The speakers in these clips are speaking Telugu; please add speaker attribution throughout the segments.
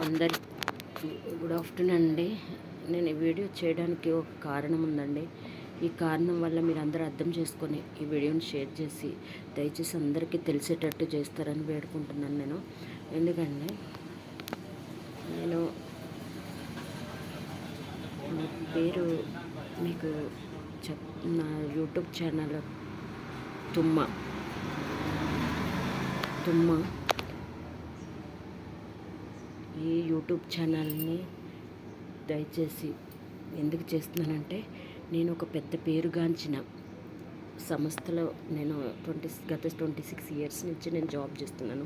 Speaker 1: అందరికి గుడ్ ఆఫ్టర్నూన్ అండి. నేను ఈ వీడియో చేయడానికి ఒక కారణం ఉందండి. ఈ కారణం వల్ల మీరు అందరూ అర్థం చేసుకొని ఈ వీడియోని షేర్ చేసి దయచేసి అందరికీ తెలిసేటట్టు చేస్తారని వేడుకుంటున్నాను నేను. ఎందుకంటే నేను నా పేరు మీకు నా యూట్యూబ్ ఛానల్ తుమ్మ ఈ యూట్యూబ్ ఛానల్ని దయచేసి ఎందుకు చేస్తున్నానంటే, నేను ఒక పెద్ద పేరుగాంచిన సంస్థలో నేను గత 26 ఇయర్స్ నుంచి నేను జాబ్ చేస్తున్నాను.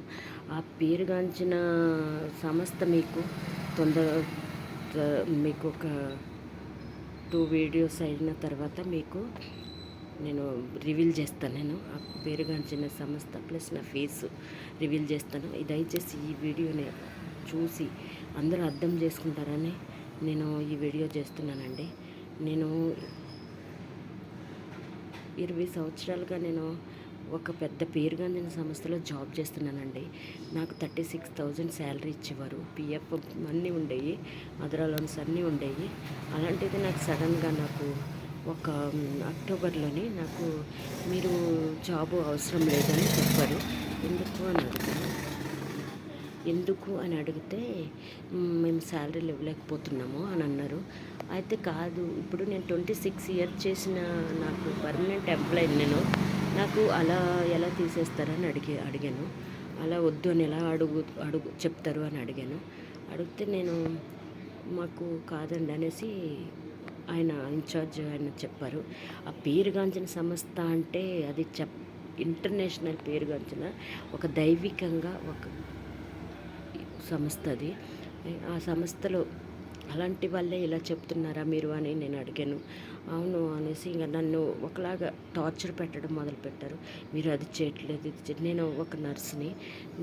Speaker 1: ఆ పేరుగాంచిన సంస్థ మీకు ఒక 2 వీడియోస్ అయిన తర్వాత మీకు నేను రివీల్ చేస్తాను. నేను ఆ పేరుగాంచిన సంస్థ ప్లస్ నా ఫేస్ రివీల్ చేస్తాను. దయచేసి ఈ వీడియోని చూసి అందరూ అర్థం చేసుకుంటారని నేను ఈ వీడియో చేస్తున్నానండి. నేను 20 సంవత్సరాలుగా నేను ఒక పెద్ద పేరుగాంచిన సంస్థలో జాబ్ చేస్తున్నానండి. నాకు 36,000 శాలరీ ఇచ్చేవారు. పిఎఫ్ అన్నీ ఉండేవి, అదర్ లోన్స్ అన్నీ ఉండేవి. అలాంటిది నాకు సడన్గా నాకు ఒక అక్టోబర్లోని నాకు మీరు జాబ్ అవసరం లేదని చెప్పారు. ఎందుకు అని అడిగితే మేము శాలరీలు ఇవ్వలేకపోతున్నాము అని అన్నారు. అయితే కాదు, ఇప్పుడు నేను 26 ఇయర్స్ చేసిన నాకు పర్మనెంట్ ఎంప్లాయీ నాకు అలా ఎలా తీసేస్తారని అడిగాను. అలా వద్దు అని ఎలా చెప్తారు అని అడిగాను. అడిగితే నేను మాకు కాదండి అనేసి ఆయన ఇన్ఛార్జ్ ఆయన చెప్పారు. ఆ పేరుగాంచిన సంస్థ అంటే అది ఇంటర్నేషనల్ పేరుగాంచిన ఒక దైవికంగా ఒక సంస్థ అది. ఆ సంస్థలో అలాంటి వాళ్ళే ఇలా చెప్తున్నారా మీరు అని నేను అడిగాను. అవును అనేసి ఇంకా నన్ను ఒకలాగా టార్చర్ పెట్టడం మొదలుపెట్టారు. మీరు అది చేయట్లేదు, నేను ఒక నర్స్ని,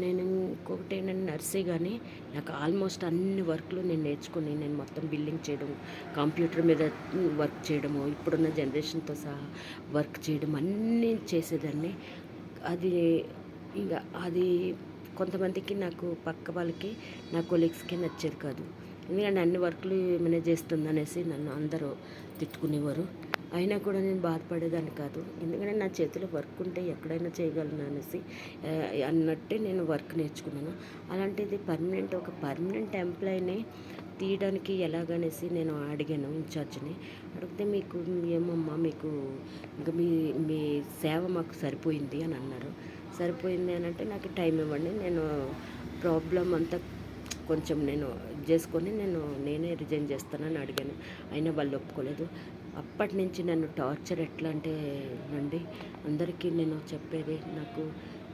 Speaker 1: నేను ఇంకొకటి నేను నర్సే, కానీ నాకు ఆల్మోస్ట్ అన్ని వర్క్లు నేను నేర్చుకుని నేను మొత్తం బిల్లింగ్ చేయడం, కంప్యూటర్ మీద వర్క్ చేయడము, ఇప్పుడున్న జనరేషన్తో సహా వర్క్ చేయడం అన్నీ చేసేదాన్ని. అది కొంతమందికి, నాకు పక్క వాళ్ళకి, నా కొలీగ్స్కి నచ్చేది కాదు. ఎందుకంటే అన్ని వర్క్లు మేనేజ్ చేస్తుంది అనేసి నన్ను అందరూ తిట్టుకునేవారు. అయినా కూడా నేను బాధపడేదాన్ని కాదు. ఎందుకంటే నా చేతిలో వర్క్ ఉంటే ఎక్కడైనా చేయగలను అనేసి అన్నట్టే నేను వర్క్ నేర్చుకున్నాను. అలాంటిది ఒక పర్మనెంట్ ఎంప్లాయీని తీయడానికి ఎలాగనేసి నేను అడిగాను ఇన్ఛార్జ్ని. అడిగితే మీకు ఏమమ్మా, మీకు ఇంకా మీ సేవ మాకు సరిపోయింది అని అన్నారు. సరిపోయింది అని అంటే నాకు టైం ఇవ్వండి, నేను ప్రాబ్లం అంతా కొంచెం నేను చేసుకొని నేనే రిజైన్ చేస్తానని అడిగాను. అయినా వాళ్ళు ఒప్పుకోలేదు. అప్పటి నుంచి నన్ను టార్చర్ ఎట్లా అంటే అండి, అందరికీ నేను చెప్పేది, నాకు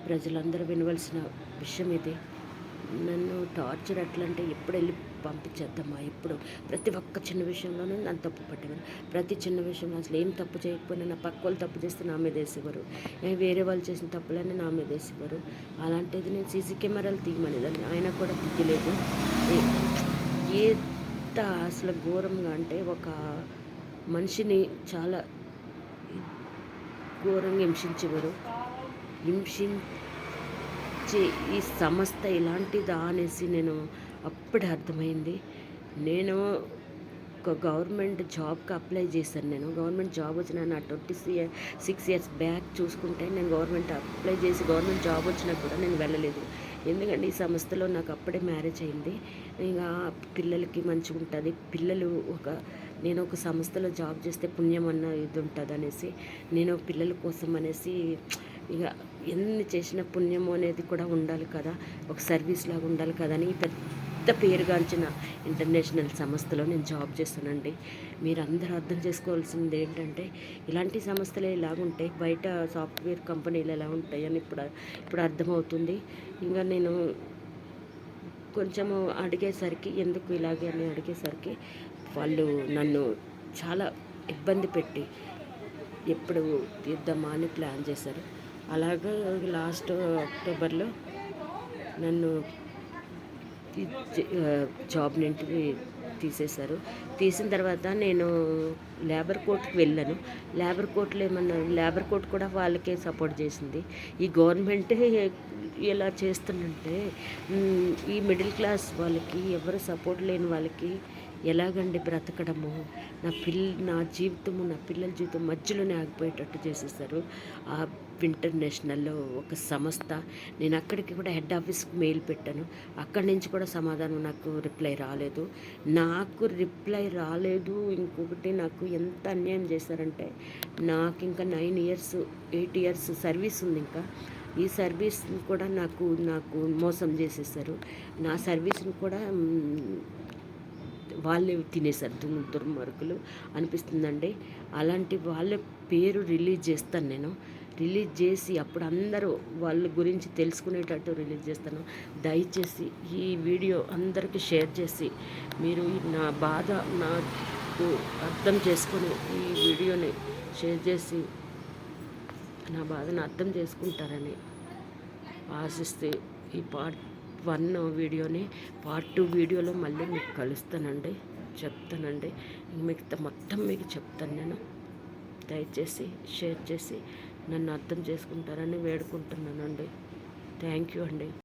Speaker 1: ప్రజలందరూ వినవలసిన విషయం ఇది. నన్ను టార్చర్ ఎట్లా అంటే ఎప్పుడు వెళ్ళి పంపించేద్దామా, ఎప్పుడు ప్రతి ఒక్క చిన్న విషయంలోనూ నన్ను తప్పు పట్టేవారు. ప్రతి చిన్న విషయంలో అసలు ఏం తప్పు చేయకపోయినా నా పక్క వాళ్ళు తప్పు చేస్తే నా మీద వేసేవారు. వేరే వాళ్ళు చేసిన తప్పులన్నీ నా మీద వేసేవారు. అలాంటిది నేను సీసీ కెమెరాలు తీయమనేదాన్ని, ఆయన కూడా తీయలేదు. ఎంత అసలు ఘోరంగా అంటే ఒక మనిషిని చాలా ఘోరంగా హింసించేవారు. ఈ సంస్థ ఇలాంటిదా అనేసి నేను అప్పుడే అర్థమైంది. నేను ఒక గవర్నమెంట్ జాబ్కి అప్లై చేశాను. నేను గవర్నమెంట్ జాబ్ వచ్చిన నా 26 ఇయర్స్ బ్యాక్ చూసుకుంటే నేను గవర్నమెంట్ అప్లై చేసి గవర్నమెంట్ జాబ్ వచ్చినా కూడా నేను వెళ్ళలేదు. ఎందుకంటే ఈ సంస్థలో నాకు అప్పుడే మ్యారేజ్ అయింది. ఇంకా పిల్లలకి మంచిగా ఉంటుంది, నేను ఒక సంస్థలో జాబ్ చేస్తే పుణ్యం అన్న ఇది ఉంటుంది అనేసి నేను పిల్లల కోసం అనేసి ఇక ఎన్ని చేసిన పుణ్యము అనేది కూడా ఉండాలి కదా, ఒక సర్వీస్ లాగా ఉండాలి కదా అని పెద్ద పేరుగాంచిన ఇంటర్నేషనల్ సంస్థలో నేను జాబ్ చేస్తానండి. మీరు అందరూ అర్థం చేసుకోవాల్సింది ఏంటంటే, ఇలాంటి సంస్థలే ఇలాగుంటాయి, బయట సాఫ్ట్వేర్ కంపెనీలు ఎలా ఉంటాయి అని ఇప్పుడు అర్థమవుతుంది. ఇంకా నేను కొంచెము అడిగేసరికి, ఎందుకు ఇలాగే అని అడిగేసరికి వాళ్ళు నన్ను చాలా ఇబ్బంది పెట్టి ఎప్పుడు తీద్దామా అని ప్లాన్ చేశారు. అలాగా లాస్ట్ అక్టోబర్లో నన్ను జాబ్ నుండి తీసేశారు. తీసిన తర్వాత నేను లేబర్ కోర్ట్కి వెళ్ళాను. లేబర్ కోర్టులో లేబర్ కోర్ట్ కూడా వాళ్ళకే సపోర్ట్ చేసింది. ఈ గవర్నమెంటే ఇలా చేస్తుందంటే ఈ మిడిల్ క్లాస్ వాళ్ళకి ఎవరు సపోర్ట్ లేని వాళ్ళకి ఎలాగండి బ్రతకడము? నా జీవితము, నా పిల్లల జీవితం మధ్యలోనే ఆగిపోయేటట్టు చేసేసారు. ఆ ఇంటర్నేషనల్లో ఒక సంస్థ. నేను అక్కడికి కూడా హెడ్ ఆఫీస్కి మెయిల్ పెట్టాను. అక్కడి నుంచి కూడా సమాధానం నాకు రిప్లై రాలేదు. ఇంకొకటి నాకు ఎంత అన్యాయం చేశారంటే, నాకు ఇంకా 9 ఇయర్స్ 8 ఇయర్స్ సర్వీస్ ఉంది. ఇంకా ఈ సర్వీస్ని కూడా నాకు మోసం చేసేసారు. నా సర్వీస్ని కూడా వాళ్ళే తినేసారు. దుర్మార్గులు అనిపిస్తుందండి. అలాంటి వాళ్ళ పేరు రిలీజ్ చేస్తాను నేను. రిలీజ్ చేసి అప్పుడు అందరూ వాళ్ళ గురించి తెలుసుకునేటట్టు రిలీజ్ చేస్తాను. దయచేసి ఈ వీడియో అందరికీ షేర్ చేసి మీరు నా బాధ నాకు అర్థం చేసుకొని ఈ వీడియోని షేర్ చేసి నా బాధను అర్థం చేసుకుంటారని ఆశిస్తే ఈ పార్ట్ 1 వీడియోని పార్ట్ 2 వీడియోలో మళ్ళీ మీకు కలుస్తానండి, చెప్తానండి. మిగతా మొత్తం మీకు చెప్తాను నేను. దయచేసి షేర్ చేసి నన్ను అర్థం చేసుకుంటారని వేడుకుంటున్నానండి. థ్యాంక్ యూ అండి.